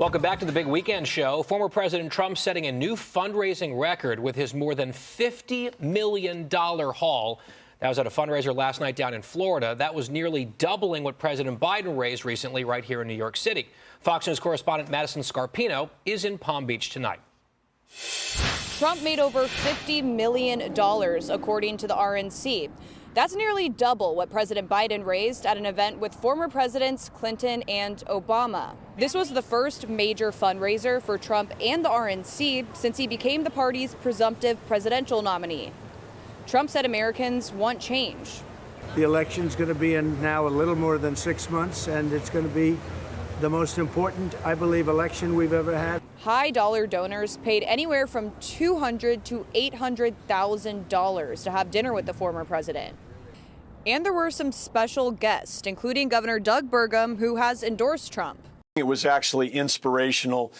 Welcome back to the Big Weekend Show. Former President Trump setting a new fundraising record with his more than $50 million haul. That was at a fundraiser last night down in Florida. That was nearly doubling what President Biden raised recently right here in New York City. Fox News correspondent Madison Scarpino is in Palm Beach tonight. Trump made over $50 million, according to the RNC. That's nearly double what President Biden raised at an event with former presidents Clinton and Obama. This was the first major fundraiser for Trump and the RNC since he became the party's presumptive presidential nominee. Trump said Americans want change. The election's going to be in now a little more than 6 months, and it's going to be the most important, I believe, election we've ever had. High-dollar donors paid anywhere from $200,000 to $800,000 to have dinner with the former president. And there were some special guests, including Governor Doug Burgum, who has endorsed Trump. It was actually inspirational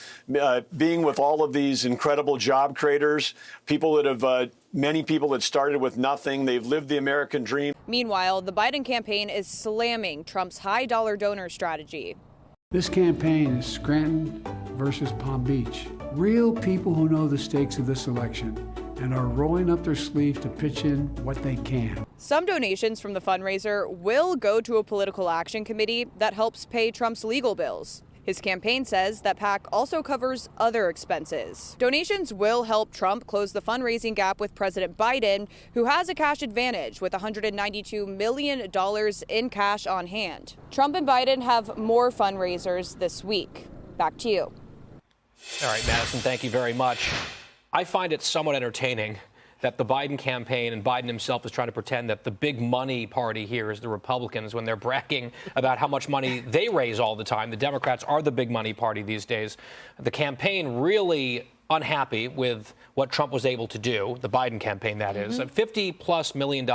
being with all of these incredible job creators, people that have, many people that started with nothing. They've lived the American dream. Meanwhile, the Biden campaign is slamming Trump's high-dollar donor strategy. This campaign is Scranton versus Palm Beach. Real people who know the stakes of this election and are rolling up their sleeve to pitch in what they can. Some donations from the fundraiser will go to a political action committee that helps pay Trump's legal bills. His campaign says that PAC also covers other expenses. Donations will help Trump close the fundraising gap with President Biden, who has a cash advantage with $192 million in cash on hand. Trump and Biden have more fundraisers this week. Back to you. All right, Madison, thank you very much. I find it somewhat entertaining that the Biden campaign and Biden himself is trying to pretend that the big money party here is the Republicans when they're bragging about how much money they raise all the time. The Democrats are the big money party these days. The campaign really unhappy with what Trump was able to do, the Biden campaign, that is. $50+ million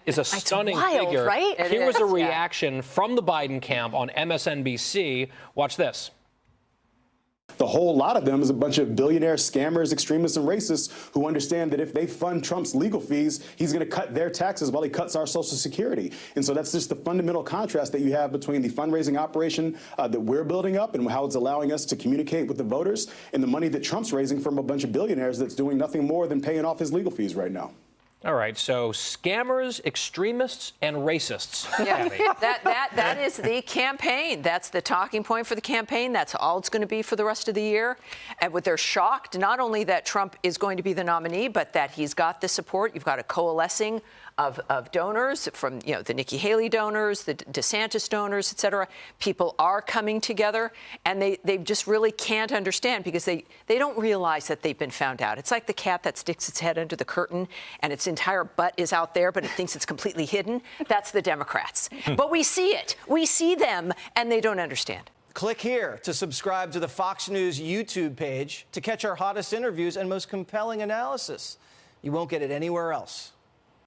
is a stunning wild, figure. Right? Here was a reaction from the Biden camp on MSNBC. Watch this. The whole lot of them is a bunch of billionaire scammers, extremists, and racists who understand that if they fund Trump's legal fees, he's going to cut their taxes while he cuts our Social Security. And so that's just the fundamental contrast that you have between the fundraising operation that we're building up and how it's allowing us to communicate with the voters and the money that Trump's raising from a bunch of billionaires that's doing nothing more than paying off his legal fees right now. All right, so scammers, extremists, and racists. Yeah, that is the campaign. That's the talking point for the campaign. That's all it's going to be for the rest of the year. And they're shocked, not only that Trump is going to be the nominee, but that he's got the support. You've got a coalescing of donors from, the Nikki Haley donors, the DeSantis donors, et cetera. People are coming together, and they just really can't understand because they don't realize that they've been found out. It's like the cat that sticks its head under the curtain and its entire butt is out there, but it thinks it's completely hidden. That's the Democrats. But we see it. We see them, and they don't understand. Click here to subscribe to the Fox News YouTube page to catch our hottest interviews and most compelling analysis. You won't get it anywhere else.